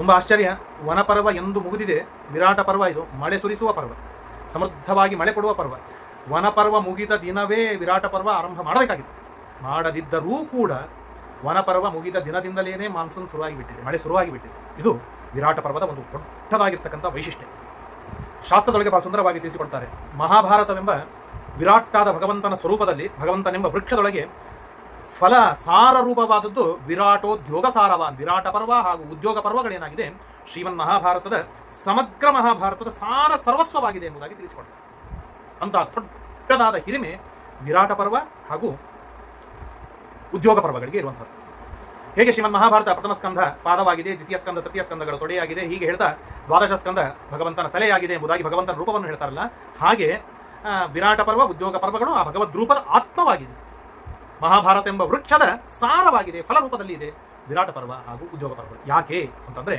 ತುಂಬ ಆಶ್ಚರ್ಯ. ವನಪರ್ವ ಎಂದು ಮುಗಿದಿದೆ, ವಿರಾಟ ಪರ್ವ ಇದು ಮಳೆ ಸುರಿಸುವ ಪರ್ವ, ಸಮೃದ್ಧವಾಗಿ ಮಳೆ ಕೊಡುವ ಪರ್ವ. ವನಪರ್ವ ಮುಗಿದ ದಿನವೇ ವಿರಾಟ ಪರ್ವ ಆರಂಭ ಮಾಡಬೇಕಾಗಿತ್ತು. ಮಾಡದಿದ್ದರೂ ಕೂಡ ವನಪರ್ವ ಮುಗಿದ ದಿನದಿಂದಲೇ ಮಾನ್ಸೂನ್ ಶುರುವಾಗಿಬಿಟ್ಟಿದೆ, ಮಳೆ ಶುರುವಾಗಿಬಿಟ್ಟಿದೆ. ಇದು ವಿರಾಟ ಪರ್ವದ ಒಂದು ದೊಡ್ಡದಾಗಿರ್ತಕ್ಕಂಥ ವೈಶಿಷ್ಟ್ಯ. ಶಾಸ್ತ್ರದೊಳಗೆ ಬಹಳ ಸುಂದರವಾಗಿ ತಿಳಿಸಿಕೊಡ್ತಾರೆ. ಮಹಾಭಾರತವೆಂಬ ವಿರಾಟಾದ ಭಗವಂತನ ಸ್ವರೂಪದಲ್ಲಿ, ಭಗವಂತನೆಂಬ ವೃಕ್ಷದೊಳಗೆ ಫಲ ಸಾರ ರೂಪವಾದದ್ದು ವಿರಾಟೋದ್ಯೋಗ ಸಾರವಾನ್. ವಿರಾಟ ಪರ್ವ ಹಾಗೂ ಉದ್ಯೋಗ ಪರ್ವಗಳೇನಾಗಿದೆ ಶ್ರೀಮನ್ ಮಹಾಭಾರತದ ಸಮಗ್ರ ಮಹಾಭಾರತದ ಸಾರ ಸರ್ವಸ್ವವಾಗಿದೆ ಎಂಬುದಾಗಿ ತಿಳಿಸಿಕೊಡ್ತಾರೆ. ಅಂತಹ ದೊಡ್ಡದಾದ ಹಿರಿಮೆ ವಿರಾಟ ಪರ್ವ ಹಾಗೂ ಉದ್ಯೋಗ ಪರ್ವಗಳಿಗೆ ಇರುವಂಥದ್ದು. ಹೇಗೆ ಶ್ರೀಮನ್ ಮಹಾಭಾರತ ಪ್ರಥಮ ಸ್ಕಂಧ ಪಾದವಾಗಿದೆ, ದ್ವಿತೀಯ ಸ್ಕಂಧ ತೃತೀಯ ಸ್ಕಂಧಗಳು ತೊಡೆಯಾಗಿದೆ, ಹೀಗೆ ಹೇಳ್ತಾ ದ್ವಾದಶ ಸ್ಕಂಧ ಭಗವಂತನ ತಲೆಯಾಗಿದೆ ಎಂಬುದಾಗಿ ಭಗವಂತನ ರೂಪವನ್ನು ಹೇಳ್ತಾರಲ್ಲ, ಹಾಗೆ ವಿರಾಟ ಪರ್ವ ಉದ್ಯೋಗ ಪರ್ವಗಳು ಆ ಭಗವದ್ ರೂಪದ ಆತ್ಮವಾಗಿದೆ. ಮಹಾಭಾರತ ಎಂಬ ವೃಕ್ಷದ ಸಾರವಾಗಿದೆ, ಫಲರೂಪದಲ್ಲಿ ಇದೆ ವಿರಾಟ ಪರ್ವ ಹಾಗೂ ಉದ್ಯೋಗ ಪರ್ವ. ಯಾಕೆ ಅಂತಂದ್ರೆ,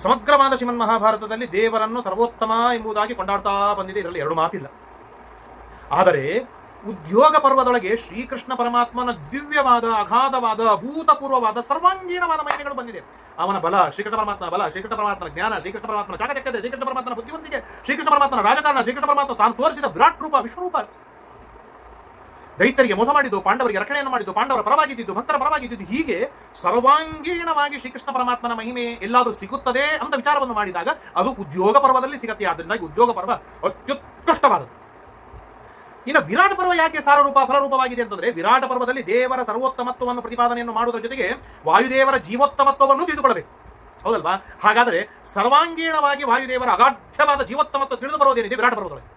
ಸಮಗ್ರವಾದ ಶ್ರೀಮನ್ ಮಹಾಭಾರತದಲ್ಲಿ ದೇವರನ್ನು ಸರ್ವೋತ್ತಮ ಎಂಬುದಾಗಿ ಕೊಂಡಾಡ್ತಾ ಬಂದಿದೆ, ಇದರಲ್ಲಿ ಎರಡು ಮಾತಿಲ್ಲ. ಆದರೆ ಉದ್ಯೋಗ ಪರ್ವದೊಳಗೆ ಶ್ರೀಕೃಷ್ಣ ಪರಮಾತ್ಮನ ದಿವ್ಯವಾದ, ಅಗಾಧವಾದ, ಅಭೂತಪೂರ್ವವಾದ ಸರ್ವಾಂಗೀಣವಾದ ಮಹಿಮೆಗಳು ಬಂದಿದೆ. ಅವನ ಬಲ, ಶ್ರೀಕೃಷ್ಣ ಪರಮಾತ್ಮನ ಬಲ, ಶ್ರೀಕೃಷ್ಣ ಪರಮಾತ್ಮನ ಜ್ಞಾನ, ಶ್ರೀಕೃಷ್ಣ ಪರಮಾತ್ಮನ ಚಾಕಚಕ್ಯತೆ, ಶ್ರೀಕೃಷ್ಣ ಪರಮಾತ್ಮನ ಬುದ್ಧಿವಂತಿಕೆ, ಶ್ರೀಕೃಷ್ಣ ಪರಮಾತ್ಮನ ರಾಜಕಾರಣ, ಶ್ರೀಕೃಷ್ಣ ಪರಮಾತ್ಮ ತಾನು ತೋರಿಸಿದ ವಿರಾಟ್ ರೂಪ, ವಿಶ್ವರೂಪ. ದೈತ್ಯರಿಗೆ ಮೋಸ ಮಾಡಿದ್ದು, ಪಾಂಡವರಿಗೆ ರಕ್ಷಣೆಯನ್ನು ಮಾಡಿದ್ದು, ಪಾಂಡವರ ಪರವಾಗಿದ್ದು, ಭಕ್ತರ ಪರವಾಗಿದ್ದು, ಹೀಗೆ ಸರ್ವಾಂಗೀಣವಾಗಿ ಶ್ರೀಕೃಷ್ಣ ಪರಮಾತ್ಮನ ಮಹಿಮೆ ಎಲ್ಲಾದರೂ ಸಿಗುತ್ತದೆ ಅಂತ ವಿಚಾರವನ್ನು ಮಾಡಿದಾಗ ಅದು ಉದ್ಯೋಗ ಪರ್ವದಲ್ಲಿ ಸಿಗತ್ತೆ. ಆದ್ದರಿಂದಾಗಿ ಉದ್ಯೋಗ ಪರ್ವ ಅತ್ಯುತ್ಕೃಷ್ಟವಾದದ್ದು. ಇನ್ನು ವಿರಾಟ ಪರ್ವ ಯಾಕೆ ಸಾರರೂಪ ಫಲರೂಪವಾಗಿದೆ ಅಂತಂದ್ರೆ, ವಿರಾಟ ಪರ್ವದಲ್ಲಿ ದೇವರ ಸರ್ವೋತ್ತಮತ್ವವನ್ನು ಪ್ರತಿಪಾದನೆಯನ್ನು ಮಾಡುವುದರ ಜೊತೆಗೆ ವಾಯುದೇವರ ಜೀವೋತ್ತಮತ್ವವನ್ನು ತಿಳಿದುಕೊಳ್ಳಬೇಕು, ಹೌದಲ್ವಾ? ಹಾಗಾದರೆ ಸರ್ವಾಂಗೀಣವಾಗಿ ವಾಯುದೇವರ ಅಗಾಢ್ಯವಾದ ಜೀವೋತ್ತಮತ್ವ ತಿಳಿದು ಬರೋದೇನಿದೆ ವಿರಾಟ ಪರ್ವದೊಳಗೆ.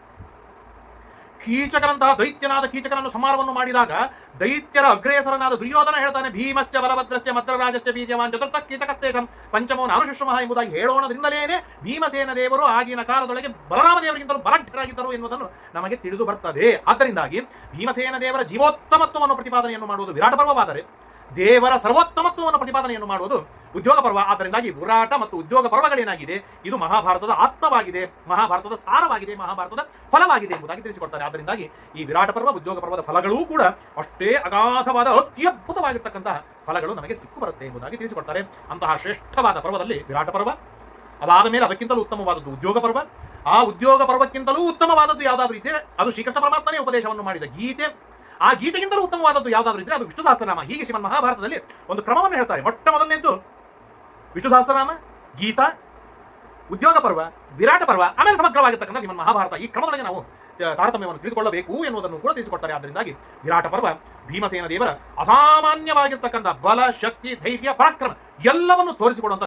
ಕೀಚಕರಂತಹ ದೈತ್ಯನಾದ ಕೀಚಕನನ್ನು ಸಂಹಾರವನ್ನು ಮಾಡಿದಾಗ ದೈತ್ಯರ ಅಗ್ರೇಸರನಾದ ದುರ್ಯೋಧನ ಹೇಳ್ತಾನೆ, ಭೀಮಶ್ಚ ಬಲಭದ್ರಶ್ಚ ಮದ್ರರಾಜಶ್ಚ ಬೀರ್ಯವಾನ್ ಚತುರ್ಥ ಕೀಚಕಸ್ತೇಷಂ ಪಂಚಮೋ ಅನುಶುಶ್ರಮಃ ಎಂಬುದಾಗಿ ಹೇಳೋಣದಿಂದಲೇನೆ ಭೀಮಸೇನ ದೇವರು ಆಗಿನ ಕಾಲದೊಳಗೆ ಬಲರಾಮ ದೇವರಿಗಿಂತಲೂ ಬಲಢ್ಯರಾಗಿದ್ದರು ಎನ್ನುವುದನ್ನು ನಮಗೆ ತಿಳಿದು ಬರ್ತದೆ. ಆದ್ದರಿಂದಾಗಿ ಭೀಮಸೇನ ದೇವರ ಜೀವೋತ್ತಮತ್ವವನ್ನು ಪ್ರತಿಪಾದನೆಯನ್ನು ಮಾಡುವುದು ವಿರಾಟ ಪರ್ವವಾದರೆ, ದೇವರ ಸರ್ವೋತ್ತಮತ್ವವನ್ನು ಪ್ರತಿಪಾದನೆಯನ್ನು ಮಾಡುವುದು ಉದ್ಯೋಗ ಪರ್ವ. ಆದ್ದರಿಂದಾಗಿ ವಿರಾಟ ಮತ್ತು ಉದ್ಯೋಗ ಪರ್ವಗಳೇನಾಗಿದೆ, ಇದು ಮಹಾಭಾರತದ ಆತ್ಮವಾಗಿದೆ, ಮಹಾಭಾರತದ ಸಾರವಾಗಿದೆ, ಮಹಾಭಾರತದ ಫಲವಾಗಿದೆ ಎಂಬುದಾಗಿ ತಿಳಿಸಿಕೊಡ್ತಾರೆ. ಆದ್ದರಿಂದಾಗಿ ಈ ವಿರಾಟ ಪರ್ವ ಉದ್ಯೋಗ ಪರ್ವದ ಫಲಗಳೂ ಕೂಡ ಅಷ್ಟೇ ಅಗಾಧವಾದ ಅತ್ಯದ್ಭುತವಾಗಿರ್ತಕ್ಕಂತಹ ಫಲಗಳು ನಮಗೆ ಸಿಕ್ಕು ಬರುತ್ತೆ ಎಂಬುದಾಗಿ ತಿಳಿಸಿಕೊಡ್ತಾರೆ. ಅಂತಹ ಶ್ರೇಷ್ಠವಾದ ಪರ್ವದಲ್ಲಿ ವಿರಾಟ ಪರ್ವ, ಅದಾದ ಮೇಲೆ ಅದಕ್ಕಿಂತಲೂ ಉತ್ತಮವಾದದ್ದು ಉದ್ಯೋಗ ಪರ್ವ. ಆ ಉದ್ಯೋಗ ಪರ್ವಕ್ಕಿಂತಲೂ ಉತ್ತಮವಾದದ್ದು ಯಾವುದಾದ್ರೂ ಇದ್ದರೆ ಅದು ಶ್ರೀಕೃಷ್ಣ ಪರಮಾತ್ಮನೇ ಉಪದೇಶವನ್ನು ಮಾಡಿದ ಗೀತೆ. ಆ ಗೀತೆಗಿಂತಲೂ ಉತ್ತಮವಾದದ್ದು ಯಾವುದಾದ್ರೂ ಇದ್ರೆ ಅದು ವಿಷ್ಣು ಸಹಸ್ರನಾಮ. ಹೀಗೆ ಶ್ರೀಮನ್ ಮಹಾಭಾರತದಲ್ಲಿ ಒಂದು ಕ್ರಮವನ್ನು ಹೇಳ್ತಾರೆ. ಮೊಟ್ಟ ಮೊದಲನೇದ್ದು ವಿಷ್ಣು ಸಹಸ್ರನಾಮ, ಗೀತಾ, ಉದ್ಯೋಗ ಪರ್ವ, ವಿರಾಟ ಪರ್ವ, ಆಮೇಲೆ ಸಮಗ್ರವಾಗಿರ್ತಕ್ಕಂಥ ಶ್ರೀಮನ್ ಮಹಾಭಾರತ. ಈ ಕ್ರಮದೊಳಗೆ ನಾವು ತಾರತಮ್ಯವನ್ನು ತಿಳಿದುಕೊಳ್ಳಬೇಕು ಎನ್ನುವುದನ್ನು ಕೂಡ ತಿಳಿಸಿಕೊಡ್ತಾರೆ. ಆದ್ದರಿಂದಾಗಿ ವಿರಾಟ ಪರ್ವ ಭೀಮಸೇನ ದೇವರ ಅಸಾಮಾನ್ಯವಾಗಿರ್ತಕ್ಕಂಥ ಬಲ, ಶಕ್ತಿ, ಧೈರ್ಯ, ಪರಾಕ್ರಮ ಎಲ್ಲವನ್ನು ತೋರಿಸಿಕೊಡುವಂಥ